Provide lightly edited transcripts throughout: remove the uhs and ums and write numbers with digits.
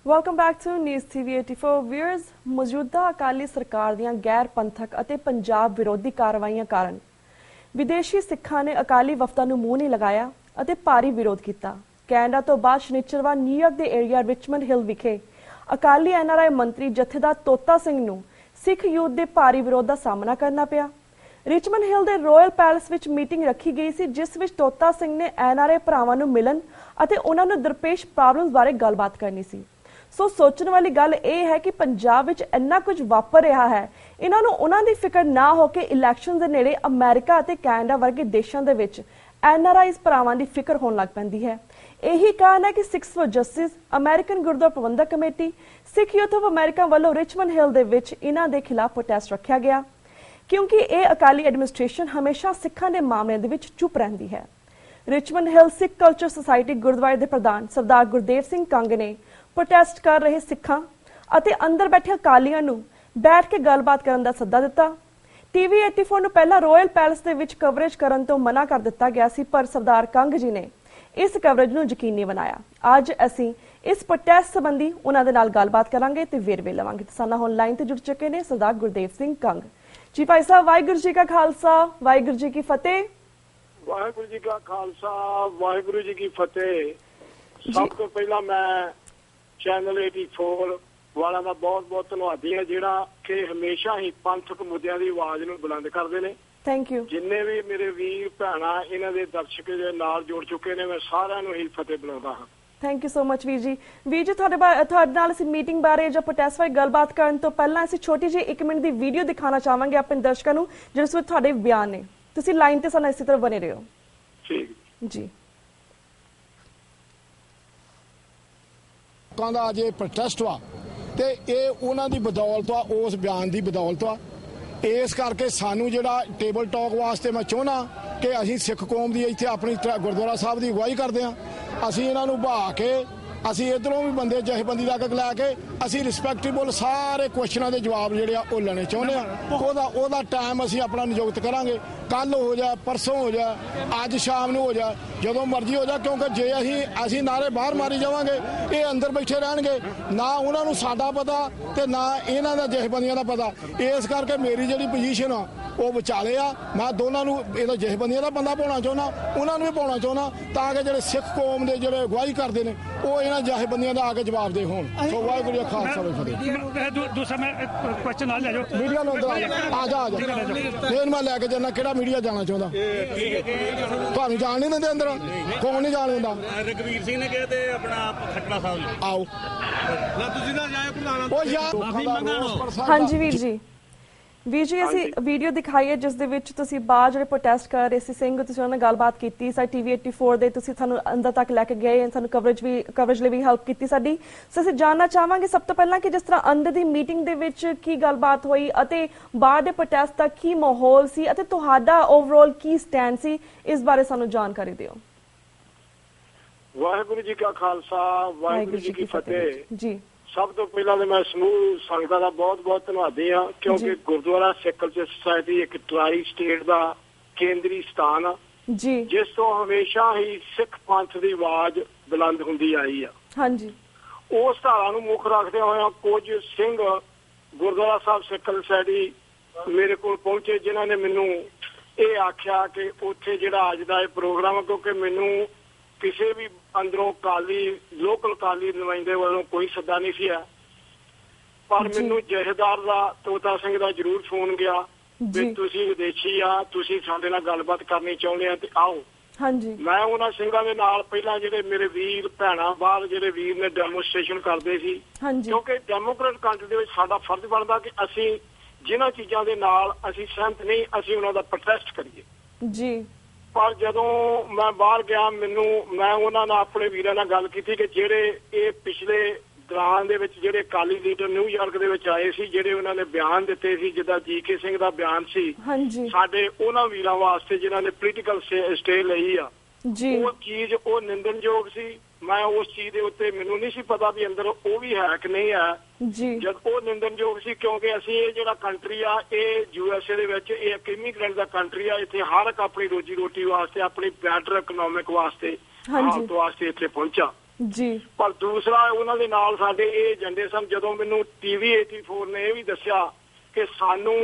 Welcome back to news TV 84 viewers. ਮੌਜੂਦਾ ਅਕਾਲੀ ਸਰਕਾਰ ਦੀਆਂ ਗੈਰ ਪੰਥਕ ਅਤੇ ਪੰਜਾਬ ਵਿਰੋਧੀ ਕਾਰਵਾਈਆਂ ਕਾਰਨ ਵਿਦੇਸ਼ੀ ਸਿੱਖਾਂ ਨੇ ਅਕਾਲੀ ਵਫਦਾਂ ਨੂੰ ਮੂੰਹ ਨਹੀਂ ਲਗਾਇਆ ਅਤੇ ਭਾਰੀ ਵਿਰੋਧ ਕੀਤਾ। ਕੈਨੇਡਾ ਤੋਂ ਬਾਅਦ ਸ਼ਨੀਚਰਵਾਰ ਨਿਊਯਾਰਕ ਦੇ ਏਰੀਆ ਰਿਚਮੰਡ ਹਿੱਲ ਵਿਖੇ ਅਕਾਲੀ NRI ਮੰਤਰੀ ਜਥੇਦਾਰ ਤੋਤਾ ਸਿੰਘ ਨੂੰ ਸਿੱਖ ਯੂਥ ਦੇ ਭਾਰੀ ਵਿਰੋਧ ਦਾ ਸਾਹਮਣਾ ਕਰਨਾ ਪਿਆ। ਰਿਚਮੰਡ ਹਿੱਲ ਦੇ ਰਾਇਲ ਪੈਲੇਸ ਵਿੱਚ ਮੀਟਿੰਗ ਰੱਖੀ ਗਈ ਸੀ, ਜਿਸ ਵਿੱਚ ਤੋਤਾ ਸਿੰਘ ਨੇ NRI ਭਰਾਵਾਂ ਨੂੰ ਮਿਲਣ ਅਤੇ ਉਹਨਾਂ ਨੂੰ ਦਰਪੇਸ਼ ਪ੍ਰੋਬਲਮਸ ਬਾਰੇ ਗੱਲਬਾਤ ਕਰਨੀ ਸੀ। ਸੋ ਸੋਚਣ ਵਾਲੀ ਗੱਲ ਇਹ ਹੈ ਕਿ ਪੰਜਾਬ ਵਿੱਚ ਇੰਨਾ ਕੁਝ ਵਾਪਰ ਰਿਹਾ ਹੈ, ਇਹਨਾਂ ਨੂੰ ਉਹਨਾਂ ਦੀ ਫਿਕਰ ਨਾ ਹੋ ਕੇ ਇਲੈਕਸ਼ਨ ਦੇ ਨੇੜੇ ਅਮਰੀਕਾ ਅਤੇ ਕੈਨੇਡਾ ਵਰਗੇ ਦੇਸ਼ਾਂ ਦੇ ਵਿੱਚ NRIs ਭਰਾਵਾਂ ਦੀ ਫਿਕਰ ਹੋਣ ਲੱਗ ਪੈਂਦੀ ਹੈ। ਇਹੀ ਕਾਰਨ ਹੈ ਕਿ Sikhs for Justice, American Gurdwara Prabandhak Committee, Sikh Youth of America ਵੱਲੋਂ ਰਿਚਮੰਡ ਹਿੱਲ ਦੇ ਵਿੱਚ ਇਹਨਾਂ ਦੇ ਖਿਲਾਫ ਪ੍ਰੋਟੈਸਟ ਰੱਖਿਆ ਗਿਆ, ਕਿਉਂਕਿ ਇਹ ਅਕਾਲੀ ਐਡਮਿਨਿਸਟ੍ਰੇਸ਼ਨ ਹਮੇਸ਼ਾ ਸਿੱਖਾਂ ਦੇ ਮਾਮਲਿਆਂ ਦੇ ਵਿੱਚ ਚੁੱਪ ਰਹਿੰਦੀ ਹੈ। ਰਿਚਮੰਡ ਹਿੱਲ ਸਿੱਖ ਕਲਚਰ ਸੁਸਾਇਟੀ ਗੁਰਦੁਆਰੇ ਦੇ ਪ੍ਰਧਾਨ ਸਰਦਾਰ ਗੁਰਦੇਵ ਸਿੰਘ ਕੰਗ ਨੇ ਪ੍ਰੋਟੈਸਟ ਕਰ ਰਹੇ ਸਿੱਖਾਂ ਅਤੇ ਅੰਦਰ ਬੈਠੇ ਅਕਾਲੀਆਂ ਨੂੰ ਬੈਠ ਕੇ ਗੱਲਬਾਤ ਕਰਨ ਦਾ ਸੱਦਾ ਦਿੱਤਾ। TV 84 ਨੂੰ ਪਹਿਲਾਂ ਰਾਇਲ ਪੈਲੇਸ ਦੇ ਵਿੱਚ ਕਵਰੇਜ ਕਰਨ ਤੋਂ ਮਨਾ ਕਰ ਦਿੱਤਾ ਗਿਆ ਸੀ, ਪਰ ਸਰਦਾਰ ਕੰਗ ਜੀ ਨੇ ਇਸ ਕਵਰੇਜ ਨੂੰ ਯਕੀਨੀ ਬਣਾਇਆ। ਅੱਜ ਅਸੀਂ ਇਸ ਪ੍ਰੋਟੈਸਟ ਸੰਬੰਧੀ ਉਹਨਾਂ ਦੇ ਨਾਲ ਗੱਲਬਾਤ ਕਰਾਂਗੇ ਤੇ ਵੇਰਵੇ ਲਵਾਂਗੇ। ਸਾਡਾ ਹੁਣ ਲਾਈਨ ਤੇ ਜੁੜ ਚੁੱਕੇ ਨੇ ਸਰਦਾਰ ਗੁਰਦੇਵ ਸਿੰਘ ਕੰਗ ਜੀ। ਭਾਈ ਸਾਹਿਬ, ਵਾਹਿਗੁਰੂ ਜੀ ਕਾ ਖਾਲਸਾ, ਵਾਹਿਗੁਰੂ ਜੀ ਕੀ ਫਤਿਹ। ਵਾਹਿਗੁਰੂ ਜੀ ਕਾ ਖਾਲਸਾ, ਵਾਹਿਗੁਰੂ ਜੀ ਕੀ ਫਤਿਹ। ਸਭ ਤੋਂ ਪਹਿਲਾਂ ਮੈਂ ਚੈਨਲ 84 ਵਾਲਿਆਂ ਦਾ ਬਹੁਤ ਧੰਨਵਾਦੀ ਹਾਂ, ਜਿਹੜਾ ਕਿ ਹਮੇਸ਼ਾ ਹੀ ਪੰਥਕ ਮੁੱਦਿਆਂ ਦੀ ਆਵਾਜ਼ ਨੂੰ ਬੁਲੰਦ ਕਰਦੇ ਨੇ। Thank you. ਜਿੰਨੇ ਵੀ ਮੇਰੇ ਵੀਰ ਭੈਣਾਂ ਇਹਨਾਂ ਦੇ ਦਰਸ਼ਕ ਦੇ ਨਾਲ ਜੁੜ ਚੁੱਕੇ ਨੇ, ਮੈਂ ਸਾਰਿਆਂ ਨੂੰ ਹੀ ਫਤਿਹ ਬੁਲਾਉਂਦਾ ਹਾਂ। ਥੈਂਕ ਯੂ ਸੋ ਮਚ ਵੀਰ ਜੀ। ਵੀਰ ਜੀ, ਤੁਹਾਡੇ ਨਾਲ ਅਸੀਂ ਮੀਟਿੰਗ ਬਾਰੇ ਜਾਂ ਪ੍ਰੋਟੈਸਟ ਬਾਰੇ ਗੱਲਬਾਤ ਕਰਨ ਤੋਂ ਪਹਿਲਾਂ ਅਸੀਂ ਛੋਟੀ ਜਿਹੀ 1 ਮਿੰਟ ਦੀ ਵੀਡੀਓ ਦਿਖਾਉਣਾ ਚਾਹਾਂਗੇ ਆਪਣੇ ਦਰਸ਼ਕਾਂ ਨੂੰ, ਜਿਸ ਵਿੱਚ ਤੁਹਾਡੇ ਬਿਆਨ ਨੇ। ਤੁਸੀਂ ਲਾਈਨ ਤੇ ਸਾਨੂੰ ਇਸੇ ਤਰ੍ਹਾਂ ਬਣੇ ਰਹੋ। ਠੀਕ ਜੀ। ਲੋਕਾਂ ਦਾ ਅੱਜ ਇਹ ਪ੍ਰੋਟੈਸਟ ਵਾ ਤੇ ਇਹ ਉਹਨਾਂ ਦੀ ਬਦੌਲਤ ਆ, ਉਸ ਬਿਆਨ ਦੀ ਬਦੌਲਤ ਆ। ਇਸ ਕਰਕੇ ਸਾਨੂੰ ਜਿਹੜਾ ਟੇਬਲ ਟਾਕ ਵਾਸਤੇ ਮੈਂ ਚਾਹੁੰਦਾ ਕਿ ਅਸੀਂ ਸਿੱਖ ਕੌਮ ਦੀ ਇੱਥੇ ਆਪਣੀ ਗੁਰਦੁਆਰਾ ਸਾਹਿਬ ਦੀ ਅਗਵਾਈ ਕਰਦੇ ਹਾਂ। ਅਸੀਂ ਇਹਨਾਂ ਨੂੰ ਬਹਾ ਕੇ ਅਸੀਂ ਇੱਧਰੋਂ ਵੀ ਬੰਦੇ ਜਥੇਬੰਦੀ ਤੱਕ ਲੈ ਕੇ ਅਸੀਂ ਰਿਸਪੈਕਟੇਬਲ ਸਾਰੇ ਕੁਐਸਚਨਾਂ ਦੇ ਜਵਾਬ ਜਿਹੜੇ ਆ ਉਹ ਲੈਣੇ ਚਾਹੁੰਦੇ ਆ। ਉਹਦਾ ਟਾਈਮ ਅਸੀਂ ਆਪਣਾ ਨਿਯੁਕਤ ਕਰਾਂਗੇ। ਕੱਲ ਹੋ ਜਾ, ਪਰਸੋਂ ਹੋ ਜਾ, ਅੱਜ ਸ਼ਾਮ ਨੂੰ ਹੋ ਜਾ, ਜਦੋਂ ਮਰਜ਼ੀ ਹੋ ਜਾ, ਕਿਉਂਕਿ ਜੇ ਅਸੀਂ ਨਾਰੇ ਬਾਹਰ ਮਾਰੀ ਜਾਵਾਂਗੇ, ਇਹ ਅੰਦਰ ਬੈਠੇ ਰਹਿਣਗੇ। ਨਾ ਉਹਨਾਂ ਨੂੰ ਸਾਡਾ ਪਤਾ ਤੇ ਨਾ ਇਹਨਾਂ ਦਾ ਜਥੇਬੰਦੀਆਂ ਦਾ ਪਤਾ। ਇਸ ਕਰਕੇ ਮੇਰੀ ਜਿਹੜੀ ਪੋਜੀਸ਼ਨ ਆ ਉਹ ਵਿਚਾਲੇ ਆ। ਮੈਂ ਦੋਨਾਂ ਨੂੰ ਇਹਦਾ ਜਥੇਬੰਦੀਆਂ ਦਾ ਬੰਦਾ ਪਾਉਣਾ ਚਾਹੁੰਦਾ, ਉਹਨਾਂ ਨੂੰ ਵੀ ਪਾਉਣਾ ਚਾਹੁੰਦਾ, ਤਾਂ ਕਿ ਜਿਹੜੇ ਸਿੱਖ ਕੌਮ ਦੇ ਜਿਹੜੇ ਅਗਵਾਈ ਕਰਦੇ ਨੇ ਉਹ ਇਹਨਾਂ ਜਥੇਬੰਦੀਆਂ ਦਾ ਆ ਕੇ ਜਵਾਬ ਦੇ ਹੋਣ। ਸੋ ਵਾਹਿਗੁਰੂ ਜੀ ਖਾਲਸਾ ਵਾਹਿਗੁਰੂ। ਦੂਸਰਾ ਮੈਂ ਕੁਐਸਚਨ ਨਾਲ ਲੈ ਜਾਓ। ਮੀਡੀਆ ਨੂੰ ਆ ਜਾ ਫਿਰ ਮੈਂ ਲੈ ਕੇ ਜਾਣਾ। ਕਿਹੜਾ ਮੀਡੀਆ ਜਾਣਾ ਚਾਹੁੰਦਾ? ਤੁਹਾਨੂੰ ਜਾਣ ਨਹੀਂ ਦਿੰਦੇ ਅੰਦਰ? ਕੌਣ ਨਹੀਂ ਜਾਣ ਦਿੰਦਾ? ਰਘਵੀਰ ਸਿੰਘ ਨੇ ਕਿਹਾ ਤੇ ਆਪਣਾ ਖੱਟੜਾ ਸਾਹਿਬ ਆਓ ਨਾ ਤੁਸੀਂ ਨਾ ਜਾਏ ਪ੍ਰਧਾਨ। ਉਹ ਯਾਰ ਹਾਂਜੀ ਵੀਰ ਜੀ। ਵੀਰ ਜੀ, ਅਸੀਂ ਵੀਡੀਓ ਦਿਖਾਈ ਹੈ ਜਿਸ ਦੇ ਵਿੱਚ ਤੁਸੀਂ ਬਾਹਰ ਜਿਹੜੇ ਪ੍ਰੋਟੈਸਟ ਕਰ ਰਹੇ ਸੀ ਸਿੰਘ, ਤੁਸੀਂ ਉਹਨਾਂ ਨਾਲ ਗੱਲਬਾਤ ਕੀਤੀ। ਸਾਡੀ TV 84 ਦੇ ਤੁਸੀਂ ਸਾਨੂੰ ਅੰਦਰ ਤੱਕ ਲੈ ਕੇ ਗਏ, ਸਾਨੂੰ ਕਵਰੇਜ ਲਈ ਵੀ ਹੈਲਪ ਕੀਤੀ ਸਾਡੀ। ਸੋ ਅਸੀਂ ਜਾਣਨਾ ਚਾਹਾਂਗੇ ਸਭ ਤੋਂ ਪਹਿਲਾਂ ਕਿ ਜਿਸ ਤਰ੍ਹਾਂ ਅੰਦਰ ਦੀ ਮੀਟਿੰਗ ਦੇ ਵਿੱਚ ਕੀ ਗੱਲਬਾਤ ਹੋਈ ਅਤੇ ਬਾਹਰ ਦੇ ਪ੍ਰੋਟੈਸਟ ਦਾ ਕੀ ਮਾਹੌਲ ਸੀ ਅਤੇ ਤੁਹਾਡਾ ਓਵਰਆਲ ਕੀ ਸਟੈਂਡ ਸੀ, ਇਸ ਬਾਰੇ ਸਾਨੂੰ ਜਾਣਕਾਰੀ ਦਿਓ। ਵਾਹਿਗੁਰੂ ਜੀ ਕਾ ਖਾਲਸਾ, ਵਾਹਿਗੁਰੂ ਜੀ ਕੀ ਫਤਿਹ ਜੀ। ਸਭ ਤੋਂ ਪਹਿਲਾਂ ਤਾਂ ਮੈਂ ਸਮੂਹ ਸੰਗਤਾਂ ਦਾ ਬਹੁਤ ਧੰਨਵਾਦੀ ਹਾਂ, ਕਿਉਂਕਿ ਗੁਰਦੁਆਰਾ ਸਿੱਖ ਕਲਚਰ ਸੁਸਾਇਟੀ ਇੱਕ ਟਰਾਈ ਸਟੇਟ ਦਾ ਕੇਂਦਰੀ ਸਥਾਨ ਆ ਜੀ, ਜਿਸ ਤੋਂ ਹਮੇਸ਼ਾ ਹੀ ਸਿੱਖ ਪੰਥ ਦੀ ਆਵਾਜ਼ ਬੁਲੰਦ ਹੁੰਦੀ ਆਈ ਆ। ਹਾਂਜੀ। ਉਸ ਧਾਰਾ ਨੂੰ ਮੁੱਖ ਰੱਖਦੇ ਹੋਏ ਕੁਝ ਸਿੰਘ ਗੁਰਦੁਆਰਾ ਸਾਹਿਬ ਸਿੱਖ ਕਲਚਰ ਸੁਸਾਇਟੀ ਮੇਰੇ ਕੋਲ ਪਹੁੰਚੇ, ਜਿਨ੍ਹਾਂ ਨੇ ਮੈਨੂੰ ਇਹ ਆਖਿਆ ਕਿ ਉੱਥੇ ਜਿਹੜਾ ਅੱਜ ਦਾ ਇਹ ਪ੍ਰੋਗਰਾਮ, ਕਿਉਂਕਿ ਮੈਨੂੰ ਕਿਸੇ ਵੀ ਅੰਦਰੋਂ ਲੋਕਲ ਕਾਲੀ ਨੁਮਾਇੰਦੇ ਵੱਲੋਂ ਕੋਈ ਸੱਦਾ ਨਹੀਂ ਸੀ, ਪਰ ਮੈਨੂੰ ਜਥੇਦਾਰ ਦਾ ਤੋਤਾ ਸਿੰਘ ਦਾ ਜ਼ਰੂਰ ਫੋਨ ਗਿਆ ਵੀ ਤੁਸੀਂ ਵਿਦੇਸ਼ੀ ਆ, ਤੁਸੀਂ ਸਾਡੇ ਨਾਲ ਗੱਲਬਾਤ ਕਰਨੀ ਚਾਹੁੰਦੇ ਆ ਤੇ ਆਓ। ਹਾਂਜੀ। ਮੈਂ ਉਹਨਾਂ ਸਿੰਘਾਂ ਦੇ ਨਾਲ ਪਹਿਲਾਂ ਜਿਹੜੇ ਮੇਰੇ ਵੀਰ ਭੈਣਾਂ ਬਾਹਰ ਜਿਹੜੇ ਵੀਰ ਨੇ ਡੈਮੋਸਟ੍ਰੇਸ਼ਨ ਕਰਦੇ ਸੀ, ਕਿਉਂਕਿ ਡੈਮੋਕ੍ਰੇਟ ਕੰਟਰੀ ਦੇ ਵਿੱਚ ਸਾਡਾ ਫਰਜ਼ ਬਣਦਾ ਕਿ ਅਸੀਂ ਜਿਨ੍ਹਾਂ ਚੀਜ਼ਾਂ ਦੇ ਨਾਲ ਅਸੀਂ ਸਹਿਮਤ ਨਹੀਂ, ਅਸੀਂ ਉਹਨਾਂ ਦਾ ਪ੍ਰੋਟੈਸਟ ਕਰੀਏ ਜੀ। ਪਰ ਜਦੋਂ ਮੈਂ ਬਾਹਰ ਗਿਆ, ਮੈਂ ਉਹਨਾਂ ਨਾਲ ਆਪਣੇ ਵੀਰਾਂ ਨਾਲ ਗੱਲ ਕੀਤੀ ਕਿ ਜਿਹੜੇ ਇਹ ਪਿਛਲੇ ਦੌਰਾਨ ਦੇ ਵਿੱਚ ਜਿਹੜੇ ਅਕਾਲੀ ਲੀਡਰ ਨਿਊਯਾਰਕ ਦੇ ਵਿੱਚ ਆਏ ਸੀ, ਜਿਹੜੇ ਉਹਨਾਂ ਨੇ ਬਿਆਨ ਦਿੱਤੇ ਸੀ, ਜਿੱਦਾਂ GK ਸਿੰਘ ਦਾ ਬਿਆਨ ਸੀ ਸਾਡੇ ਉਹਨਾਂ ਵੀਰਾਂ ਵਾਸਤੇ ਜਿਨ੍ਹਾਂ ਨੇ ਪੋਲੀਟੀਕਲ ਸਟੇ ਲਈ ਆ, ਉਹ ਚੀਜ਼ ਉਹ ਨਿੰਦਣਯੋਗ ਸੀ। ਮੈਂ ਉਸ ਚੀਜ਼ ਦੇ ਉੱਤੇ ਮੈਨੂੰ ਨਹੀਂ ਸੀ ਪਤਾ ਵੀ ਅੰਦਰ ਉਹ ਵੀ ਹੈ ਕਿ ਨਹੀਂ ਹੈ। ਜਦ ਉਹ ਨਿੰਦਣਯੋਗ ਸੀ, ਕਿਉਂਕਿ ਅਸੀਂ ਇਹ ਜਿਹੜਾ ਕੰਟਰੀ ਆ ਇਹ USA ਦੇ ਵਿੱਚ ਇਹ ਇੱਕ ਇਮੀਗ੍ਰੈਂਟ ਦਾ ਕੰਟਰੀ ਆ। ਇੱਥੇ ਹਰ ਇੱਕ ਆਪਣੀ ਰੋਜੀ ਰੋਟੀ ਵਾਸਤੇ, ਆਪਣੀ ਬੈਟਰ ਇਕਨੋਮਿਕ ਵਾਸਤੇ, ਹਾਲਤ ਵਾਸਤੇ ਇੱਥੇ ਪਹੁੰਚਾ। ਜੀ। ਪਰ ਦੂਸਰਾ ਉਹਨਾਂ ਦੇ ਨਾਲ ਸਾਡੇ ਇਹ ਏਜੰਡੇ ਸਨ। ਜਦੋਂ ਮੈਨੂੰ TV 84 ਨੇ ਇਹ ਵੀ ਦੱਸਿਆ ਕਿ ਸਾਨੂੰ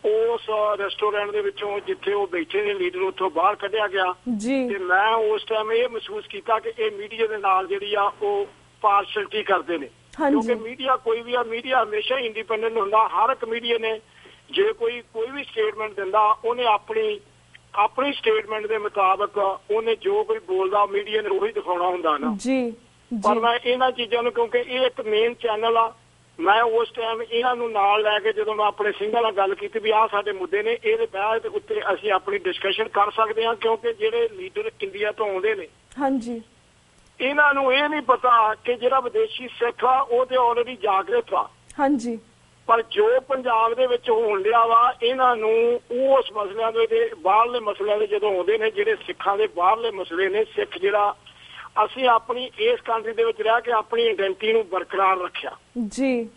ਉਸ ਰੈਸਟੋਰੈਂਟ ਦੇ ਵਿੱਚੋਂ ਜਿੱਥੇ ਉਹ ਬੈਠੇ ਨੇ ਲੀਡਰ ਉੱਥੋਂ ਬਾਹਰ ਕੱਢਿਆ ਗਿਆ ਤੇ ਮੈਂ ਉਸ ਟਾਈਮ ਇਹ ਮਹਿਸੂਸ ਕੀਤਾ ਕਿ ਇਹ ਮੀਡੀਆ ਦੇ ਨਾਲ ਜਿਹੜੀ ਆ ਉਹ ਪਾਰਸ਼ਲਟੀ ਕਰਦੇ ਨੇ, ਕਿਉਂਕਿ ਮੀਡੀਆ ਕੋਈ ਵੀ ਆ, ਮੀਡੀਆ ਹਮੇਸ਼ਾ ਇੰਡੀਪੈਂਡੈਂਟ ਹੁੰਦਾ। ਹਰ ਇੱਕ ਮੀਡੀਆ ਨੇ ਜੇ ਕੋਈ ਵੀ ਸਟੇਟਮੈਂਟ ਦਿੰਦਾ ਉਹਨੇ ਆਪਣੀ ਸਟੇਟਮੈਂਟ ਦੇ ਮੁਤਾਬਕ ਉਹਨੇ ਜੋ ਕੋਈ ਬੋਲਦਾ ਮੀਡੀਆ ਨੇ ਉਹੀ ਦਿਖਾਉਣਾ ਹੁੰਦਾ ਨਾ ਜੀ। ਪਰ ਮੈਂ ਇਹਨਾਂ ਚੀਜ਼ਾਂ ਨੂੰ, ਕਿਉਂਕਿ ਇਹ ਇੱਕ ਮੇਨ ਚੈਨਲ ਆ, ਮੈਂ ਉਸ ਟਾਈਮ ਇਹਨਾਂ ਨੂੰ ਨਾਲ ਲੈ ਕੇ ਜਦੋਂ ਮੈਂ ਆਪਣੇ ਸਿੰਘਾਂ ਨਾਲ ਗੱਲ ਕੀਤੀ ਵੀ ਆਹ ਸਾਡੇ ਮੁੱਦੇ ਨੇ, ਇਹਦੇ ਬਾਅਦ ਉੱਤੇ ਅਸੀਂ ਆਪਣੀ ਡਿਸਕਸ਼ਨ ਕਰ ਸਕਦੇ ਹਾਂ। ਕਿਉਂਕਿ ਜਿਹੜੇ ਲੀਡਰ ਇੰਡੀਆ ਤੋਂ ਆਉਂਦੇ ਨੇ ਹਾਂਜੀ, ਇਹਨਾਂ ਨੂੰ ਇਹ ਨਹੀਂ ਪਤਾ ਕਿ ਜਿਹੜਾ ਵਿਦੇਸ਼ੀ ਸਿੱਖ ਆ ਉਹ ਤੇ ਆਲਰੇਡੀ ਜਾਗਰਿਤ ਆ ਹਾਂਜੀ, ਪਰ ਜੋ ਪੰਜਾਬ ਦੇ ਵਿੱਚ ਹੋਣ ਡਿਆ ਵਾ ਇਹਨਾਂ ਨੂੰ ਉਸ ਮਸਲਿਆਂ ਦੇ ਬਾਹਰਲੇ ਮਸਲਿਆਂ ਦੇ ਜਦੋਂ ਆਉਂਦੇ ਨੇ, ਜਿਹੜੇ ਸਿੱਖਾਂ ਦੇ ਬਾਹਰਲੇ ਮਸਲੇ ਨੇ, ਸਿੱਖ ਜਿਹੜਾ ਅਸੀਂ ਆਪਣੀ ਇਸ ਕੰਟਰੀ ਦੇ ਵਿੱਚ ਰਹਿ ਕੇ ਆਪਣੀ ਆਇਡੈਂਟੀ ਨੂੰ ਬਰਕਰਾਰ ਰੱਖਿਆ ਜੀ,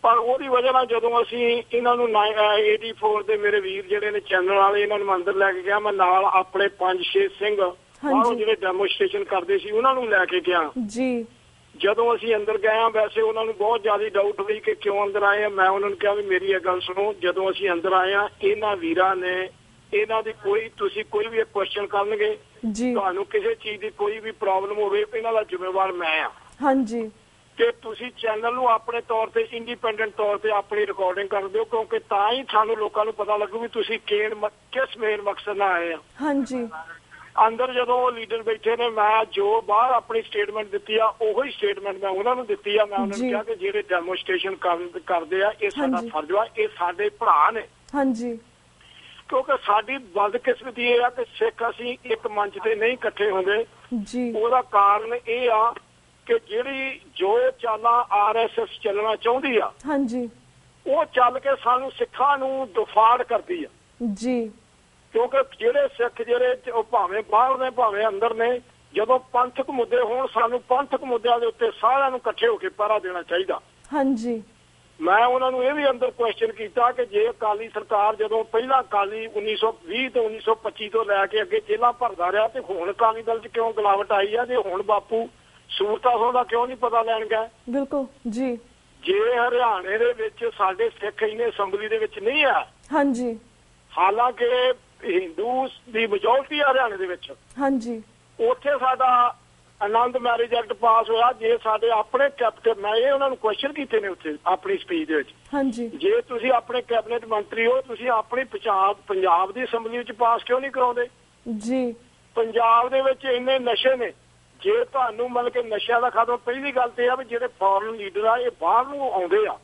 ਪਰ ਉਹਦੀ ਵਜ੍ਹਾ ਨਾਲ ਜਦੋਂ ਅਸੀਂ ਇਹਨਾਂ ਨੂੰ 84 ਦੇ ਮੇਰੇ ਵੀਰ ਜਿਹੜੇ ਨੇ ਚੈਨਲ ਵਾਲੇ, ਇਹਨਾਂ ਨੂੰ ਅੰਦਰ ਲੈ ਕੇ ਗਿਆ। ਮੈਂ ਨਾਲ ਆਪਣੇ 5-6 ਸਿੰਘ ਬਾਹਰੋਂ ਜਿਹੜੇ ਡੈਮੋਸਟ੍ਰੇਸ਼ਨ ਕਰਦੇ ਸੀ ਉਹਨਾਂ ਨੂੰ ਲੈ ਕੇ ਗਿਆ ਜੀ। ਜਦੋਂ ਅਸੀਂ ਅੰਦਰ ਗਏ ਆ, ਵੈਸੇ ਉਹਨਾਂ ਨੂੰ ਬਹੁਤ ਜ਼ਿਆਦਾ ਡਾਊਟ ਹੋਈ ਕਿ ਕਿਉਂ ਅੰਦਰ ਆਏ ਆ। ਮੈਂ ਉਹਨਾਂ ਨੂੰ ਕਿਹਾ ਵੀ ਮੇਰੀ ਇਹ ਗੱਲ ਸੁਣੋ, ਜਦੋਂ ਅਸੀਂ ਅੰਦਰ ਆਏ ਆ ਇਹਨਾਂ ਵੀਰਾਂ ਨੇ ਇਹਨਾਂ ਦੀ ਤੁਸੀਂ ਕੋਈ ਵੀ ਕੁਐਸਚਨ ਕਰਨਗੇ, ਤੁਹਾਨੂੰ ਕਿਸੇ ਚੀਜ਼ ਦੀ ਕੋਈ ਵੀ ਪ੍ਰੋਬਲਮ ਹੋਵੇ ਇਹਨਾਂ ਦਾ ਜ਼ਿੰਮੇਵਾਰ ਮੈਂ ਆ ਹਾਂਜੀ, ਕਿ ਤੁਸੀਂ ਚੈਨਲ ਨੂੰ ਆਪਣੇ ਤੌਰ ਤੇ ਇੰਡੀਪੈਂਡੈਂਟ ਤੌਰ ਤੇ ਆਪਣੀ ਰਿਕਾਰਡਿੰਗ ਕਰ ਦਿਓ, ਕਿਉਂਕਿ ਤਾਂ ਹੀ ਸਾਨੂੰ ਲੋਕਾਂ ਨੂੰ ਪਤਾ ਲੱਗੂ ਵੀ ਤੁਸੀਂ ਕਿਸ ਮੇਨ ਮਕਸਦ ਨਾਲ ਆਏ ਆ ਹਾਂਜੀ। ਅੰਦਰ ਜਦੋਂ ਉਹ ਲੀਡਰ ਬੈਠੇ ਨੇ, ਮੈਂ ਜੋ ਬਾਹਰ ਆਪਣੀ ਸਟੇਟਮੈਂਟ ਦਿੱਤੀ ਆ ਉਹੀ ਸਟੇਟਮੈਂਟ ਮੈਂ ਉਹਨਾਂ ਨੂੰ ਦਿੱਤੀ ਆ। ਮੈਂ ਉਹਨਾਂ ਨੂੰ ਕਿਹਾ ਕਿ ਜਿਹੜੇ ਡੈਮੋਸਟ੍ਰੇਸ਼ਨ ਕਰਦੇ ਆ ਇਹ ਸਾਡਾ ਫਰਜ਼ ਆ, ਇਹ ਸਾਡੇ ਭਰਾ ਨੇ ਹਾਂਜੀ, ਕਿਉਂਕਿ ਸਾਡੀ ਬਦਕਿਸਮਤੀ ਇਹ ਆ ਕਿ ਸਿੱਖ ਅਸੀਂ ਇੱਕ ਮੰਚ ਤੇ ਨਹੀਂ ਇਕੱਠੇ ਹੁੰਦੇ ਜੀ। ਉਹਦਾ ਕਾਰਨ ਇਹ ਆ ਕਿ ਜਿਹੜੀ ਜੋ ਚਾਲਾਂ RSS ਚੱਲਣਾ ਚਾਹੁੰਦੀ ਆ ਹਾਂਜੀ, ਉਹ ਚੱਲ ਕੇ ਸਾਨੂੰ ਸਿੱਖਾਂ ਨੂੰ ਦੁਫਾੜ ਕਰਦੀ ਆ ਜੀ, ਕਿਉਂਕਿ ਜਿਹੜੇ ਸਿੱਖ ਜਿਹੜੇ ਭਾਵੇਂ ਬਾਹਰ ਨੇ ਭਾਵੇਂ ਅੰਦਰ ਨੇ, ਜਦੋਂ ਪੰਥਕ ਮੁੱਦੇ ਹੋਣ ਸਾਨੂੰ ਪੰਥਕ ਮੁੱਦਿਆਂ ਦੇ ਉੱਤੇ ਸਾਰਿਆਂ ਨੂੰ ਇਕੱਠੇ ਹੋ ਕੇ ਪਹਿਰਾ ਦੇਣਾ ਚਾਹੀਦਾ ਹਾਂਜੀ। ਮੈਂ ਉਹਨਾਂ ਨੂੰ ਇਹ ਵੀ ਅੰਦਰ ਕੁਐਸਚਨ ਕੀਤਾ ਕਿ ਜੇ ਅਕਾਲੀ ਸਰਕਾਰ ਜਦੋਂ ਪਹਿਲਾਂ ਅਕਾਲੀ 1920 ਤੋਂ 1925 ਤੋਂ ਲੈ ਕੇ ਅੱਗੇ ਜੇਲ੍ਹਾਂ ਭਰਦਾ ਰਿਹਾ ਤੇ ਹੁਣ ਅਕਾਲੀ ਦਲ 'ਚ ਕਿਉਂ ਗਿਲਾਵਟ ਆਈ ਆ, ਤੇ ਹੁਣ ਬਾਪੂ ਸੂਰਤਾਂ ਦਾ ਕਿਉਂ ਨਹੀਂ ਪਤਾ ਲੈਣ ਗਏ ਬਿਲਕੁਲ ਜੀ। ਜੇ ਹਰਿਆਣੇ ਦੇ ਵਿੱਚ ਸਾਡੇ ਸਿੱਖ ਇਹਨੇ ਅਸੈਂਬਲੀ ਦੇ ਵਿੱਚ ਨਹੀਂ ਆ ਹਾਂਜੀ, ਹਾਲਾਂਕਿ ਹਿੰਦੂ ਦੀ ਮੈਜੋਰਟੀ ਆ ਹਰਿਆਣੇ ਦੇ ਵਿੱਚ ਹਾਂਜੀ, ਉੱਥੇ ਸਾਡਾ ਆਨੰਦ ਮੈਰਿਜ ਐਕਟ ਪਾਸ ਹੋਇਆ। ਜੇ ਸਾਡੇ ਆਪਣੇ ਕੈਪਟਨ, ਮੈਂ ਇਹ ਉਹਨਾਂ ਨੂੰ ਕੁਐਸਚਨ ਕੀਤੇ ਨੇ ਉੱਥੇ ਆਪਣੀ ਸਪੀਚ ਦੇ ਵਿੱਚ ਹਾਂਜੀ, ਜੇ ਤੁਸੀਂ ਆਪਣੇ ਕੈਬਨਿਟ ਮੰਤਰੀ ਹੋ, ਤੁਸੀਂ ਆਪਣੀ ਪੰਜਾਬ ਦੀ ਅਸੈਂਬਲੀ ਵਿੱਚ ਪਾਸ ਕਿਉਂ ਨਹੀਂ ਕਰਾਉਂਦੇ ਜੀ। ਪੰਜਾਬ ਦੇ ਵਿੱਚ ਇੰਨੇ ਨਸ਼ੇ ਨੇ, ਜੇ ਤੁਹਾਨੂੰ ਮਤਲਬ ਕਿ ਨਸ਼ਿਆਂ ਦਾ ਖਾਤਮਾ, ਪਹਿਲੀ ਗੱਲ ਤੇ ਆ ਵੀ ਜਿਹੜੇ ਫੋਰਨ ਲੀਡਰ ਆ ਇਹ ਬਾਹਰ ਨੂੰ ਆਉਂਦੇ ਆ,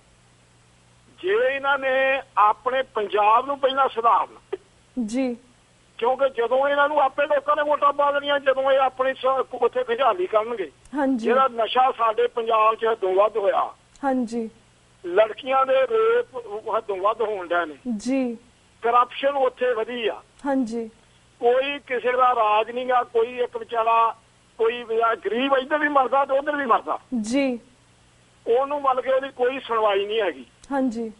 ਜੇ ਇਹਨਾਂ ਨੇ ਆਪਣੇ ਪੰਜਾਬ ਨੂੰ ਪਹਿਲਾਂ ਸੁਧਾਰਨਾ ਜੀ, ਕਿਉਂਕਿ ਜਦੋਂ ਇਹਨਾਂ ਨੂੰ ਆਪੇ ਲੋਕਾਂ ਨੇ ਵੋਟਾਂ ਪਾ ਦੇਣੀਆਂ, ਜਦੋਂ ਇਹ ਆਪਣੀ ਉੱਥੇ ਖਿਆਲੀ ਕਰਨਗੇ ਜਿਹੜਾ ਨਸ਼ਾ ਸਾਡੇ ਪੰਜਾਬ 'ਚ ਹੱਦੋਂ ਵੱਧ ਹੋਇਆ ਹਾਂਜੀ, ਲੜਕੀਆਂ ਦੇ ਰੇਪ ਹੱਦੋਂ ਵੱਧ ਹੋਣ ਡਏ ਨੇ ਜੀ, ਕਰਪਸ਼ਨ ਉੱਥੇ ਵਧੀ ਆ ਹਾਂਜੀ, ਕੋਈ ਕਿਸੇ ਦਾ ਰਾਜ ਨਹੀਂ ਗਾ, ਕੋਈ ਇੱਕ ਵਿਚਾਰਾ ਕੋਈ ਗਰੀਬ ਇੱਧਰ ਵੀ ਮਰਦਾ ਤੇ ਉੱਧਰ ਵੀ ਮਰਦਾ ਜੀ, ਉਹਨੂੰ ਮਤਲਬ ਕਿ ਉਹਦੀ ਕੋਈ ਸੁਣਵਾਈ ਨਹੀਂ ਹੈਗੀ ਹਾਂਜੀ।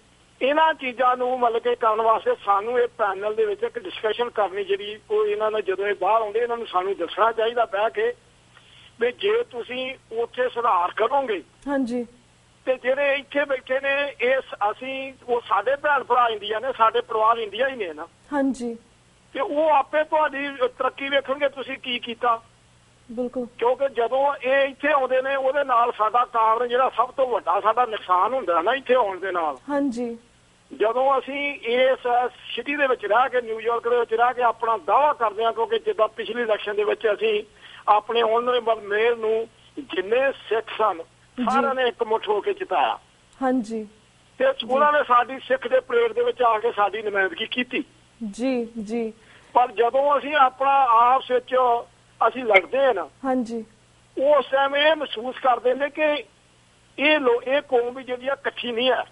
ਇਹਨਾਂ ਚੀਜ਼ਾਂ ਨੂੰ ਮਤਲਬ ਕਿ ਕਰਨ ਵਾਸਤੇ ਸਾਨੂੰ ਇਹ ਪੈਨਲ ਦੇ ਵਿੱਚ ਇੱਕ ਡਿਸਕਸ਼ਨ ਕਰਨੀ ਜਿਹੜੀ ਉਹ ਇਹਨਾਂ ਨਾਲ ਜਦੋਂ ਇਹ ਬਾਹਰ ਆਉਂਦੇ ਇਹਨਾਂ ਨੂੰ ਸਾਨੂੰ ਦੱਸਣਾ ਚਾਹੀਦਾ ਬਹਿ ਕੇ ਵੀ ਜੇ ਤੁਸੀਂ ਉੱਥੇ ਸੁਧਾਰ ਕਰੋਗੇ ਹਾਂਜੀ, ਤੇ ਜਿਹੜੇ ਇੱਥੇ ਬੈਠੇ ਨੇ ਇਹ ਅਸੀਂ ਉਹ ਸਾਡੇ ਭੈਣ ਭਰਾ ਇੰਡੀਆ ਨੇ, ਸਾਡੇ ਪਰਿਵਾਰ ਇੰਡੀਆ ਹੀ ਨੇ ਨਾ ਹਾਂਜੀ, ਤੇ ਉਹ ਆਪੇ ਤੁਹਾਡੀ ਤਰੱਕੀ ਵੇਖਣਗੇ ਤੁਸੀਂ ਕੀ ਕੀਤਾ ਬਿਲਕੁਲ, ਕਿਉਂਕਿ ਜਦੋਂ ਇਹ ਇੱਥੇ ਆਉਂਦੇ ਨੇ ਉਹਦੇ ਨਾਲ ਸਾਡਾ ਕਾਰਨ ਜਿਹੜਾ ਸਭ ਤੋਂ ਵੱਡਾ ਸਾਡਾ ਨੁਕਸਾਨ ਹੁੰਦਾ ਨਾ ਇੱਥੇ ਆਉਣ ਦੇ ਨਾਲ ਹਾਂਜੀ। ਜਦੋਂ ਅਸੀਂ ਇਸ ਸਿਟੀ ਦੇ ਵਿੱਚ ਰਹਿ ਕੇ, ਨਿਊਯਾਰਕ ਦੇ ਵਿੱਚ ਰਹਿ ਕੇ ਆਪਣਾ ਦਾਅਵਾ ਕਰਦੇ ਹਾਂ, ਕਿਉਂਕਿ ਜਿੱਦਾਂ ਪਿਛਲੀ ਇਲੈਕਸ਼ਨ ਦੇ ਵਿੱਚ ਅਸੀਂ ਆਪਣੇ ਆਨਰੇਬਲ ਮੇਅਰ ਨੂੰ ਜਿੰਨੇ ਸਿੱਖ ਸਨ ਸਾਰਿਆਂ ਨੇ ਇਕਮੁੱਠ ਹੋ ਕੇ ਜਿਤਾਇਆ ਹਾਂਜੀ, ਤੇ ਉਹਨਾਂ ਨੇ ਸਾਡੀ ਸਿੱਖ ਦੇ ਪਰੇਡ ਦੇ ਵਿੱਚ ਆ ਕੇ ਸਾਡੀ ਨੁਮਾਇੰਦਗੀ ਕੀਤੀ ਜੀ ਜੀ। ਪਰ ਜਦੋਂ ਅਸੀਂ ਆਪਣਾ ਆਪਸ ਵਿੱਚ ਅਸੀਂ ਲੜਦੇ ਹਾਂ ਨਾ ਹਾਂਜੀ, ਉਸ ਟਾਈਮ ਇਹ ਮਹਿਸੂਸ ਕਰਦੇ ਨੇ ਕਿ ਇਹ ਕੌਮ ਵੀ ਜਿਹੜੀ ਆ ਇਕੱਠੀ ਨਹੀਂ ਹੈ।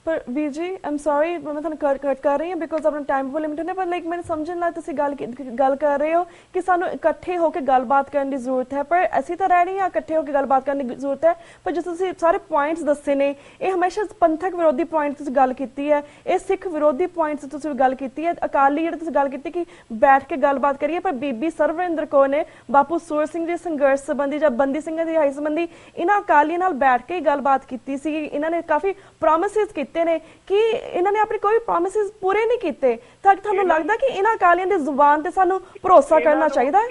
ਪਰ ਵੀਰ ਜੀ ਆਮ ਸੌਰੀ ਮੈਂ ਤੁਹਾਨੂੰ ਕੱਟ ਕਰ ਰਹੀ ਹਾਂ ਬਿਕੋਜ਼ ਆਪਣਾ ਟਾਈਮ ਬਹੁਤ ਲਿਮਿਟਡ ਹੈ, ਪਰ ਲਾਈਕ ਮੈਨੂੰ ਸਮਝਣ ਨਾਲ ਤੁਸੀਂ ਗੱਲ ਕਰ ਰਹੇ ਹੋ ਕਿ ਸਾਨੂੰ ਇਕੱਠੇ ਹੋ ਕੇ ਗੱਲਬਾਤ ਕਰਨ ਦੀ ਜ਼ਰੂਰਤ ਹੈ, ਪਰ ਅਸੀਂ ਤਾਂ ਰਹਿ ਰਹੇ ਹਾਂ ਇਕੱਠੇ ਹੋ ਕੇ ਗੱਲਬਾਤ ਕਰਨ ਦੀ ਜ਼ਰੂਰਤ ਹੈ। ਪਰ ਜਿਸ ਤੁਸੀਂ ਸਾਰੇ ਪੁਆਇੰਟਸ ਦੱਸੇ ਨੇ ਇਹ ਹਮੇਸ਼ਾ ਪੰਥਕ ਵਿਰੋਧੀ ਪੁਆਇੰਟ ਤੁਸੀਂ ਗੱਲ ਕੀਤੀ ਹੈ, ਇਹ ਸਿੱਖ ਵਿਰੋਧੀ ਪੁਆਇੰਟਸ ਤੁਸੀਂ ਗੱਲ ਕੀਤੀ ਹੈ, ਅਕਾਲੀ ਜਿਹੜੇ ਤੁਸੀਂ ਗੱਲ ਕੀਤੀ ਕਿ ਬੈਠ ਕੇ ਗੱਲਬਾਤ ਕਰੀਏ, ਪਰ ਬੀਬੀ ਸਰਵਿੰਦਰ ਕੌਰ ਨੇ ਬਾਪੂ ਸੂਰਤ ਸਿੰਘ ਦੇ ਸੰਘਰਸ਼ ਸੰਬੰਧੀ ਜਾਂ ਬੰਦੀ ਸਿੰਘਾਂ ਦੀ ਰਿਹਾਈ ਸੰਬੰਧੀ ਇਹਨਾਂ ਅਕਾਲੀਆਂ ਨਾਲ ਬੈਠ ਕੇ ਗੱਲਬਾਤ ਕੀਤੀ ਸੀ। ਇਹਨਾਂ ਨੇ ਕਾਫੀ ਪ੍ਰੋਮਿਸਿਸ ਕੀਤੇ ਨੇ ਕਿ ਇਹਨਾਂ ਨੇ ਆਪਣੇ ਕੋਈ ਪ੍ਰੋਮਿਸਿਸ ਪੂਰੇ ਨਹੀਂ ਕੀਤੇ, ਤਾਂ ਤੁਹਾਨੂੰ ਲੱਗਦਾ ਕਿ ਇਹਨਾਂ ਅਕਾਲੀਆਂ ਦੀ ਜ਼ੁਬਾਨ ਤੇ ਸਾਨੂੰ ਭਰੋਸਾ ਕਰਨਾ ਚਾਹੀਦਾ ਹੈ?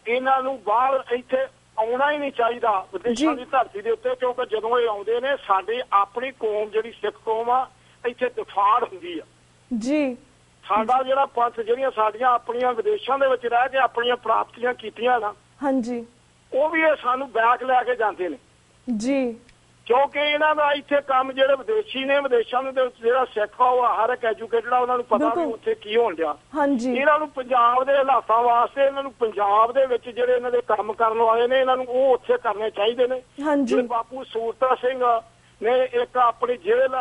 ਇਹਨਾਂ ਨੂੰ ਬਾਹਰ ਇੱਥੇ ਆਉਣਾ ਹੀ ਨਹੀਂ ਚਾਹੀਦਾ ਵਿਦੇਸ਼ਾਂ ਦੀ ਧਰਤੀ ਦੇ ਉੱਤੇ, ਕਿਉਂਕਿ ਜਦੋਂ ਇਹ ਆਉਂਦੇ ਨੇ ਸਾਡੀ ਆਪਣੀ ਕੌਮ ਜਿਹੜੀ ਸਿੱਖ ਕੌਮ ਆ ਇੱਥੇ ਦਫਾੜ ਹੁੰਦੀ ਆ ਜੀ। ਸਾਡਾ ਜਿਹੜਾ ਪੰਥ ਜਿਹੜੀਆਂ ਸਾਡੀਆਂ ਆਪਣੀਆਂ ਵਿਦੇਸ਼ਾਂ ਦੇ ਵਿੱਚ ਰਹਿ ਕੇ ਆਪਣੀਆਂ ਪ੍ਰਾਪਤੀਆਂ ਕੀਤੀਆਂ ਨਾ, ਹਾਂਜੀ, ਉਹ ਵੀ ਇਹ ਸਾਨੂੰ ਬੈਕ ਲੈ ਕੇ ਜਾਂਦੇ ਨੇ ਜੀ, ਕਿਉਂਕਿ ਇਹਨਾਂ ਦਾ ਇੱਥੇ ਕੰਮ ਜਿਹੜੇ ਵਿਦੇਸ਼ੀ ਨੇ, ਵਿਦੇਸ਼ਾਂ ਦੇ ਵਿੱਚ ਜਿਹੜਾ ਸਿੱਖ ਆ ਉਹ ਹਰ ਇੱਕ ਐਜੂਕੇਟਡ ਆ, ਉਹਨਾਂ ਨੂੰ ਪਤਾ ਵੀ ਉੱਥੇ ਕੀ ਹੋਣ ਡਿਆ। ਇਹਨਾਂ ਨੂੰ ਪੰਜਾਬ ਦੇ ਹਾਲਾਤਾਂ ਵਾਸਤੇ, ਇਹਨਾਂ ਨੂੰ ਪੰਜਾਬ ਦੇ ਵਿੱਚ ਜਿਹੜੇ ਇਹਨਾਂ ਦੇ ਕੰਮ ਕਰਨ ਵਾਲੇ ਨੇ ਇਹਨਾਂ ਨੂੰ ਉਹ ਉੱਥੇ ਕਰਨੇ ਚਾਹੀਦੇ ਨੇ। ਜਿਵੇਂ ਬਾਪੂ ਸੂਰਤਾ ਸਿੰਘ ਨੇ ਇੱਕ ਆਪਣੀ ਜੇਲ੍ਹ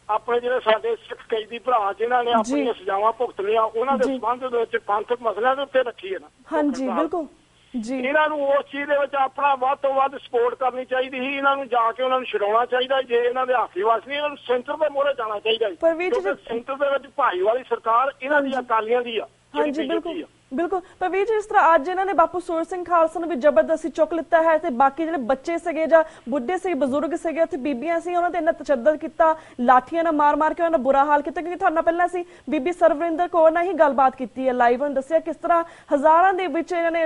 ਆਪਣੇ ਜਿਹੜੇ ਸਾਡੇ ਸਿੱਖ ਕੈਦੀ ਭਰਾ ਜਿਨ੍ਹਾਂ ਨੇ ਆਪਣੀਆਂ ਸਜ਼ਾਵਾਂ ਭੁਗਤਣੀਆਂ ਉਹਨਾਂ ਦੇ ਸੰਬੰਧ ਦੇ ਵਿੱਚ ਪੰਥਕ ਮਸਲਿਆਂ ਦੇ ਉੱਤੇ ਰੱਖੀ ਹੈ ਨਾ। ਹਾਂਜੀ ਬਿਲਕੁਲ ਜੀ, ਇਹਨਾਂ ਨੂੰ ਉਸ ਚੀਜ਼ ਦੇ ਵਿੱਚ ਆਪਣਾ ਵੱਧ ਤੋਂ ਵੱਧ ਸਪੋਰਟ ਕਰਨੀ ਚਾਹੀਦੀ ਸੀ। ਇਹਨਾਂ ਨੂੰ ਜਾ ਕੇ ਉਹਨਾਂ ਨੂੰ ਛਡਾਉਣਾ ਚਾਹੀਦਾ, ਜੇ ਇਹਨਾਂ ਦੇ ਹਾਕੀ ਵਾਸ ਨਹੀਂ ਇਹਨਾਂ ਨੂੰ ਸੈਂਟਰ ਦੇ ਮੋਹਰੇ ਜਾਣਾ ਚਾਹੀਦਾ, ਕਿਉਂਕਿ ਸੈਂਟਰ ਦੇ ਵਿੱਚ ਭਾਈ ਵਾਲੀ ਸਰਕਾਰ ਇਹਨਾਂ ਦੀ ਅਕਾਲੀਆਂ ਦੀ ਆ। ਹਾਂਜੀ ਬਿਲਕੁਲ ਬਿਲਕੁਲ। ਪਰ ਵੀਰ ਜੀ ਜਿਸ ਤਰ੍ਹਾਂ ਅੱਜ ਇਹਨਾਂ ਨੇ ਬਾਪੂ ਸੂਰਤ ਸਿੰਘ ਖਾਲਸਾ ਨੂੰ ਵੀ ਜ਼ਬਰਦਸਤੀ ਚੁੱਕ ਲਿੱਤਾ ਹੈ ਤੇ ਬਾਕੀ ਜਿਹੜੇ ਬੱਚੇ ਸੀਗੇ ਜਾਂ ਬੁੱਢੇ ਸੀ ਬਜ਼ੁਰਗ ਸੀਗੇ ਉੱਥੇ ਬੀਬੀਆਂ ਸੀ ਉਹਨਾਂ ਤੇ ਇੰਨਾ ਤਸ਼ੱਦਦ ਕੀਤਾ, ਲਾਠੀਆਂ ਨਾਲ ਮਾਰ ਕੇ ਉਹਨਾਂ ਦਾ ਬੁਰਾ ਹਾਲ ਕੀਤਾ, ਕਿਉਂਕਿ ਤੁਹਾਡੇ ਨਾਲ ਪਹਿਲਾਂ ਸੀ ਬੀਬੀ ਸਰਵਿੰਦਰ ਕੌਰ ਨਾਲ ਹੀ ਗੱਲਬਾਤ ਕੀਤੀ ਹੈ ਲਾਈਵ, ਉਹਨੇ ਦੱਸਿਆ ਕਿਸ ਤਰ੍ਹਾਂ ਹਜ਼ਾਰਾਂ ਦੇ ਵਿੱਚ ਇਹਨਾਂ ਨੇ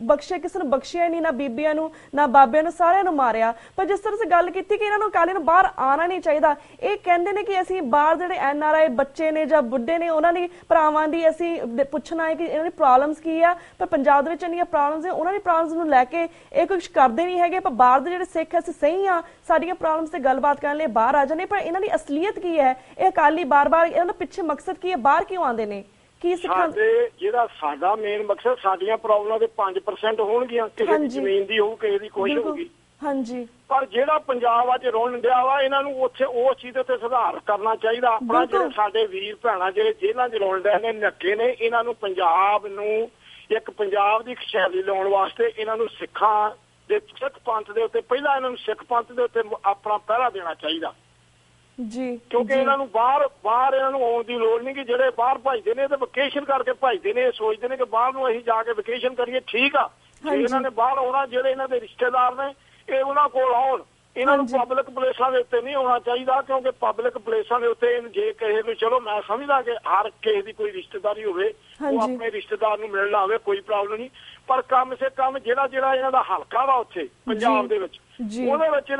ਬਖਸ਼ੇ, ਕਿਸੇ ਨੂੰ ਬਖਸ਼ਿਆ ਨਹੀਂ, ਨਾ ਬੀਬੀਆਂ ਨੂੰ ਨਾ ਬਾਬਿਆਂ ਨੂੰ, ਸਾਰਿਆਂ ਨੂੰ ਮਾਰਿਆ। ਪਰ ਜਿਸ ਤਰ੍ਹਾਂ ਗੱਲ ਕੀਤੀ ਕਿ ਇਹਨਾਂ ਨੂੰ ਅਕਾਲੀ ਨੂੰ ਬਾਹਰ ਆਉਣਾ ਨਹੀਂ ਚਾਹੀਦਾ, ਇਹ ਕਹਿੰਦੇ ਨੇ ਕਿ ਅਸੀਂ ਬਾਹਰ ਜਿਹੜੇ NRI ਬੱਚੇ ਨੇ ਜਾਂ ਬੁੱਢੇ ਨੇ ਉਹਨਾਂ ਦੀ ਭਰਾਵਾਂ ਦੀ ਅਸੀਂ ਪੁੱਛਣਾ ਹੈ ਕਿ ਇਹਨਾਂ ਦੀ ਪ੍ਰੋਬਲਮਸ ਕੀ ਆ, ਪਰ ਪੰਜਾਬ ਦੇ ਵਿੱਚ ਇੰਨੀਆਂ ਪ੍ਰੋਬਲਮਸ ਨੇ, ਉਹਨਾਂ ਦੀ ਪ੍ਰੋਬਲਮਸ ਨੂੰ ਲੈ ਕੇ ਇਹ ਕੁਝ ਕਰਦੇ ਨਹੀਂ ਹੈਗੇ। ਪਰ ਬਾਹਰ ਦੇ ਜਿਹੜੇ ਸਿੱਖ ਅਸੀਂ ਸਹੀ ਆ ਸਾਡੀਆਂ ਪ੍ਰੋਬਲਮਸ ਤੇ ਗੱਲਬਾਤ ਕਰਨ ਲਈ ਬਾਹਰ ਆ ਜਾਂਦੇ, ਪਰ ਇਹਨਾਂ ਦੀ ਅਸਲੀਅਤ ਕੀ ਹੈ? ਇਹ ਅਕਾਲੀ ਬਾਰ-ਬਾਰ ਇਹਨਾਂ ਦਾ ਪਿੱਛੇ ਮਕਸਦ ਕੀ ਹੈ? ਬਾਹਰ ਕਿਉਂ ਆਉਂਦੇ ਨੇ? ਕੀ ਸਿੱਖਾਂ ਜਿਹੜਾ ਸਾਡਾ ਮੇਨ ਮਕਸਦ ਸਾਡੀਆਂ ਪ੍ਰੋਬਲਮਾਂ ਦੇ 5% ਹੋਣਗੀਆਂ, ਕਿਸੇ ਦੀ ਜ਼ਮੀਨ ਦੀ ਹੋਊ, ਕਿਸੇ ਦੀ ਕੋਈ ਹੋਊਗੀ। ਹਾਂਜੀ, ਪਰ ਜਿਹੜਾ ਪੰਜਾਬ ਅੱਜ ਰੋਣ ਡਿਆ ਵਾ ਇਹਨਾਂ ਨੂੰ ਉੱਥੇ ਉਸ ਚੀਜ਼ ਤੇ ਸੁਧਾਰ ਕਰਨਾ ਚਾਹੀਦਾ। ਆਪਣਾ ਜਿਹੜੇ ਸਾਡੇ ਵੀਰ ਭੈਣਾਂ ਜਿਹੜੇ ਜੇਲ੍ਹਾਂ 'ਚ ਰੋਣ ਡਿਆ ਨੇ, ਨੱਕੇ ਨੇ, ਇਹਨਾਂ ਨੂੰ ਪੰਜਾਬ ਨੂੰ ਇੱਕ ਪੰਜਾਬ ਦੀ ਖੁਸ਼ਹਾਲੀ ਲਾਉਣ ਵਾਸਤੇ ਇਹਨਾਂ ਨੂੰ ਸਿੱਖਾਂ ਦੇ ਸਿੱਖ ਪੰਥ ਦੇ ਉੱਤੇ ਪਹਿਲਾਂ ਇਹਨਾਂ ਨੂੰ ਸਿੱਖ ਪੰਥ ਦੇ ਉੱਤੇ ਆਪਣਾ ਪਹਿਰਾ ਦੇਣਾ ਚਾਹੀਦਾ ਜੀ, ਕਿਉਂਕਿ ਇਹਨਾਂ ਨੂੰ ਬਾਹਰ ਇਹਨਾਂ ਨੂੰ ਆਉਣ ਦੀ ਲੋੜ ਨਹੀਂ। ਕਿ ਜਿਹੜੇ ਬਾਹਰ ਭਜਦੇ ਨੇ ਤੇ ਵਕੇਸ਼ਨ ਕਰਕੇ ਭਜਦੇ ਨੇ, ਇਹ ਸੋਚਦੇ ਨੇ ਕਿ ਬਾਹਰ ਨੂੰ ਅਸੀਂ ਜਾ ਕੇ ਵਕੇਸ਼ਨ ਕਰੀਏ। ਠੀਕ ਆ, ਇਹਨਾਂ ਨੇ ਬਾਹਰ ਆਉਣਾ, ਜਿਹੜੇ ਇਹਨਾਂ ਦੇ ਰਿਸ਼ਤੇਦਾਰ ਨੇ ਇਹ ਉਹਨਾਂ ਕੋਲ ਆਉਣ, ਇਹਨਾਂ ਨੂੰ ਪਬਲਿਕ ਪਲੇਸਾਂ ਦੇ ਉੱਤੇ ਨਹੀਂ ਆਉਣਾ ਚਾਹੀਦਾ, ਕਿਉਂਕਿ ਪਬਲਿਕ ਪਲੇਸਾਂ ਦੇ ਉੱਤੇ ਜੇ ਕਿਸੇ ਨੂੰ, ਚਲੋ ਮੈਂ ਸਮਝਦਾ ਕਿ ਹਰ ਕਿਸੇ ਦੀ ਕੋਈ ਰਿਸ਼ਤੇਦਾਰੀ ਹੋਵੇ, ਉਹ ਆਪਣੇ ਰਿਸ਼ਤੇਦਾਰ ਨੂੰ ਮਿਲਣਾ ਹੋਵੇ, ਕੋਈ ਪ੍ਰੋਬਲਮ ਨਹੀਂ, ਪਰ ਕਮ ਸੇ ਕਮ ਜਿਹੜਾ ਇਹਨਾਂ ਦਾ ਹਲਕਾ ਵਾ ਉੱਥੇ ਪੰਜਾਬ ਦੇ ਵਿੱਚ, ਉਹਦੇ ਵਿੱਚ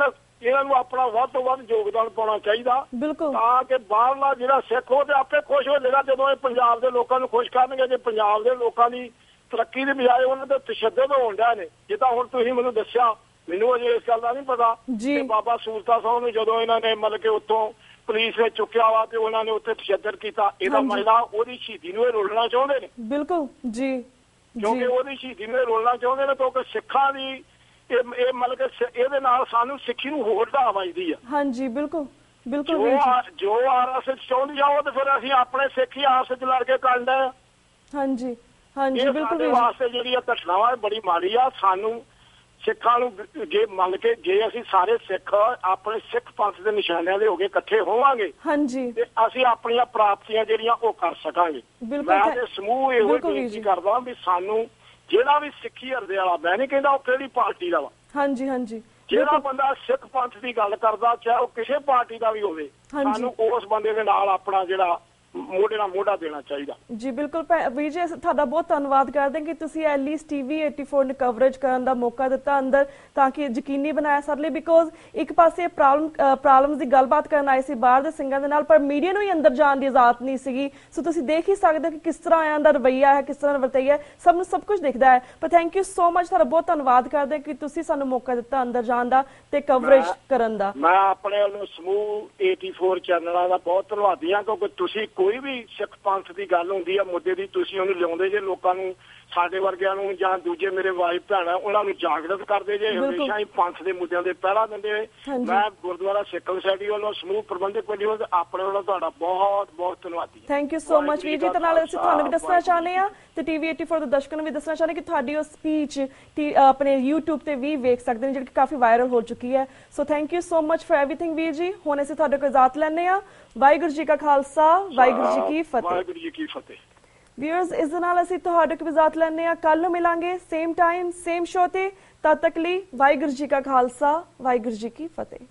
ਇਹਨਾਂ ਨੂੰ ਆਪਣਾ ਵੱਧ ਤੋਂ ਵੱਧ ਯੋਗਦਾਨ ਪਾਉਣਾ ਚਾਹੀਦਾ, ਤਾਂ ਕਿ ਬਾਹਰਲਾ ਜਿਹੜਾ ਸਿੱਖ ਉਹ ਤੇ ਆਪੇ ਖੁਸ਼ ਹੋ ਜਾਏਗਾ ਜਦੋਂ ਇਹ ਪੰਜਾਬ ਦੇ ਲੋਕਾਂ ਨੂੰ ਖੁਸ਼ ਕਰਨਗੇ। ਜੇ ਪੰਜਾਬ ਦੇ ਲੋਕਾਂ ਦੀ ਤਰੱਕੀ ਦੀ ਬਜਾਏ ਉਹਨਾਂ ਦੇ ਤਸ਼ੱਦਦ ਹੋਣ ਡਿਆ ਨੇ, ਜਿੱਦਾਂ ਹੁਣ ਤੁਸੀਂ ਮੈਨੂੰ ਦੱਸਿਆ, ਮੈਨੂੰ ਅਜੇ ਇਸ ਗੱਲ ਦਾ ਨਹੀਂ ਪਤਾ ਕਿ ਬਾਬਾ ਸੂਰਤਾ ਸਾਹਿਬ ਨੂੰ ਜਦੋਂ ਇਹਨਾਂ ਨੇ ਮਤਲਬ ਕਿ ਉੱਥੋਂ ਪੁਲਿਸ ਨੇ ਚੁੱਕਿਆ ਵਾ ਤੇ ਉਹਨਾਂ ਨੇ ਉੱਥੇ ਤਸ਼ੱਦਦ ਕੀਤਾ, ਇਹਦਾ ਮਸਲਾ ਉਹਦੀ ਸ਼ਹੀਦੀ ਨੂੰ ਇਹ ਰੋਲਣਾ ਚਾਹੁੰਦੇ ਨੇ। ਬਿਲਕੁਲ ਜੀ, ਕਿਉਂਕਿ ਉਹਦੀ ਸ਼ਹੀਦੀ ਨੂੰ ਇਹ ਰੋਲਣਾ ਚਾਹੁੰਦੇ ਨੇ, ਕਿਉਂਕਿ ਸਿੱਖਾਂ ਦੀ ਇਹ ਮਤਲਬ ਕਿ ਇਹਦੇ ਨਾਲ ਸਾਨੂੰ ਸਿੱਖੀ ਨੂੰ ਹੋਰ ਢਾਹ ਵੱਜਦੀ ਆ। ਹਾਂਜੀ ਬਿਲਕੁਲ ਬਿਲਕੁਲ, ਜੋ RSS ਚਾਹੁੰਦੀ ਆ ਉਹ ਤੇ ਫਿਰ ਅਸੀਂ ਆਪਣੇ ਸਿੱਖ ਹੀ ਆਪਸ ਚ ਲੜ ਕੇ ਕਰਨਾ। ਹਾਂਜੀ ਹਾਂਜੀ ਬਿਲਕੁਲ, ਵਾਸਤੇ ਜਿਹੜੀ ਆ ਘਟਨਾਵਾਂ ਬੜੀ ਮਾੜੀ ਆ। ਸਾਨੂੰ ਸਿੱਖਾਂ ਨੂੰ ਜੇ ਮੰਨ ਕੇ ਜੇ ਅਸੀਂ ਸਾਰੇ ਸਿੱਖ ਆਪਣੇ ਸਿੱਖ ਪੰਥ ਦੇ ਨਿਸ਼ਾਨਿਆਂ ਦੇ ਹੋ ਕੇ ਇਕੱਠੇ ਹੋਵਾਂਗੇ, ਹਾਂਜੀ, ਤੇ ਅਸੀਂ ਆਪਣੀਆਂ ਪ੍ਰਾਪਤੀਆਂ ਜਿਹੜੀਆਂ ਉਹ ਕਰ ਸਕਾਂਗੇ। ਮੈਂ ਤੇ ਸਮੂਹ ਇਹੋ ਬੇਨਤੀ ਕਰਦਾ ਵੀ ਸਾਨੂੰ ਜਿਹੜਾ ਵੀ ਸਿੱਖੀ ਹਰਦੇ ਵਾਲਾ, ਮੈਂ ਨਹੀਂ ਕਹਿੰਦਾ ਉਹ ਕਿਹੜੀ ਪਾਰਟੀ ਦਾ ਵਾ, ਹਾਂਜੀ ਹਾਂਜੀ, ਜਿਹੜਾ ਬੰਦਾ ਸਿੱਖ ਪੰਥ ਦੀ ਗੱਲ ਕਰਦਾ ਚਾਹੇ ਉਹ ਕਿਸੇ ਪਾਰਟੀ ਦਾ ਵੀ ਹੋਵੇ, ਸਾਨੂੰ ਉਸ ਬੰਦੇ ਦੇ ਨਾਲ ਆਪਣਾ ਜਿਹੜਾ ਮੋਢੇ ਨਾਲ ਮੋਢਾ ਦੇਣਾ ਚਾਹੀਦਾ ਜੀ। ਬਿਲਕੁਲ ਵੀਰ ਜੀ, ਤੁਹਾਡਾ ਬਹੁਤ ਧੰਨਵਾਦ ਕਰਦੇ ਕਿ ਤੁਸੀਂ ਐਟਲੀਸਟ TV 84 ਨੂੰ ਕਵਰੇਜ ਕਰਨ ਦਾ ਮੌਕਾ ਦਿੱਤਾ ਅੰਦਰ, ਤਾਂ ਕਿ ਯਕੀਨੀ ਬਣਾਇਆ ਸਾਡੇ ਲਈ, ਬਿਕੋਜ਼ ਇੱਕ ਪਾਸੇ ਪ੍ਰੋਬਲਮਸ ਦੀ ਗੱਲਬਾਤ ਕਰਨ ਆਏ ਸੀ ਬਾਹਰ ਦੇ ਸਿੰਘਾਂ ਦੇ ਨਾਲ, ਪਰ ਮੀਡੀਆ ਨੂੰ ਹੀ ਅੰਦਰ ਜਾਣ ਦੀ ਇਜਾਜ਼ਤ ਨਹੀਂ ਸੀਗੀ। ਸੋ ਤੁਸੀਂ ਦੇਖ ਹੀ ਸਕਦੇ ਹੋ ਕਿ ਕਿਸ ਤਰ੍ਹਾਂ ਇਹਨਾਂ ਦਾ ਰਵੱਈਆ ਹੈ, ਕਿਸ ਤਰ੍ਹਾਂ ਵਰਤਈਆ, ਸਭ ਨੂੰ ਸਭ ਕੁਝ ਦਿਖਦਾ ਹੈ। ਪਰ ਥੈਂਕ ਯੂ ਸੋ ਮਚ, ਤੁਹਾਡਾ ਬਹੁਤ ਧੰਨਵਾਦ ਕਰਦੇ ਕਿ ਤੁਸੀਂ ਸਾਨੂੰ ਮੌਕਾ ਦਿੱਤਾ ਅੰਦਰ ਜਾਣ ਦਾ ਤੇ ਕਵਰੇਜ ਕਰਨ ਦਾ। ਮੈਂ ਆਪਣੇ ਵੱਲੋਂ ਸਮੂਹ 84 ਚੈਨਲਾਂ ਦਾ ਬਹੁਤ ਧੰਨਵਾਦੀ ਹਾਂ, ਕਿਉਂਕਿ ਤੁਸੀਂ ਕੋਈ ਵੀ ਸਿੱਖ ਪੰਥ ਦੀ ਗੱਲ ਹੁੰਦੀ ਆ ਮੁੱਦੇ ਦੀ, ਤੁਸੀਂ ਉਹਨੂੰ ਲਿਆਉਂਦੇ ਜੇ, ਲੋਕਾਂ ਨੂੰ ਸਾਡੇ ਵਰਗਿਆਂ ਨੂੰ ਜਾਂ ਦੂਜੇ ਮੇਰੇ ਵਾਈ ਭੈਣ ਆ ਉਹਨਾਂ ਨੂੰ ਜਾਗਰਤ ਕਰਦੇ ਜੇ, ਹਮੇਸ਼ਾ ਹੀ ਪੰਥ ਦੇ ਮੁੱਦਿਆਂ ਦੇ ਪਹਿਰਾ ਦਿੰਦੇ ਹੋਏ। ਮੈਂ ਗੁਰਦੁਆਰਾ ਸਿੱਖ ਸੋਸਾਇਟੀ ਵੱਲੋਂ ਸਮੂਹ ਪ੍ਰਬੰਧਕ ਵੱਲੋਂ ਆਪਣੇ ਵੱਲੋਂ ਤੁਹਾਡਾ ਬਹੁਤ ਬਹੁਤ ਧੰਨਵਾਦੀ। ਥੈਂਕ ਯੂ ਸੋ ਮਚ ਵੀਰ ਜੀ। ਤੇ ਨਾਲ ਅਸੀਂ ਤੁਹਾਨੂੰ ਵੀ ਦੱਸਣਾ ਚਾਹੁੰਦੇ ਆ ਤੇ ਟੀਵੀ 84 ਦੇ ਦਰਸ਼ਕਾਂ ਨੂੰ ਵੀ ਦੱਸਣਾ ਚਾਹੁੰਦੇ ਕਿ ਤੁਹਾਡੀ ਉਹ ਸਪੀਚ ਆਪਣੇ YouTube ਤੇ ਵੀ ਵੇਖ ਸਕਦੇ ਨੇ ਜਿਹੜੀ ਕਾਫੀ ਵਾਇਰਲ ਹੋ ਚੁੱਕੀ ਹੈ। So thank you so much for everything ਵੀਰ ਜੀ। ਹੁਣ ਅਸੀਂ ਤੁਹਾਡੇ ਕੋਲ ਇਜਾਜ਼ਤ ਲੈਣੇ ਆ। ਵਾਹਿਗੁਰੂ ਜੀ ਕਾ ਖਾਲਸਾ, ਵਾਹਿਗੁਰੂ ਜੀ ਕੀ ਫਤਿਹ। ਵਾਹਿਗੁਰੂ ਜੀ ਕੀ ਫਤਿਹ। ਵਿਊਅਰਸ, ਇਸ ਦੇ ਨਾਲ ਅਸੀਂ ਤੁਹਾਡੇ ਕੋਲ ਇਜਾਜ਼ਤ ਲੈਣੇ ਆ। ਕੱਲ ਨੂੰ ਮਿਲਾਂਗੇ ਸੇਮ ਟਾਈਮ ਸੇਮ ਸ਼ੋ ਤੇ। ਤਦ ਤੱਕ ਲਈ ਵਾਹਿਗੁਰੂ ਜੀ ਕਾ ਖਾਲਸਾ, ਵਾਹਿਗੁਰੂ ਜੀ ਕੀ ਫਤਿਹ।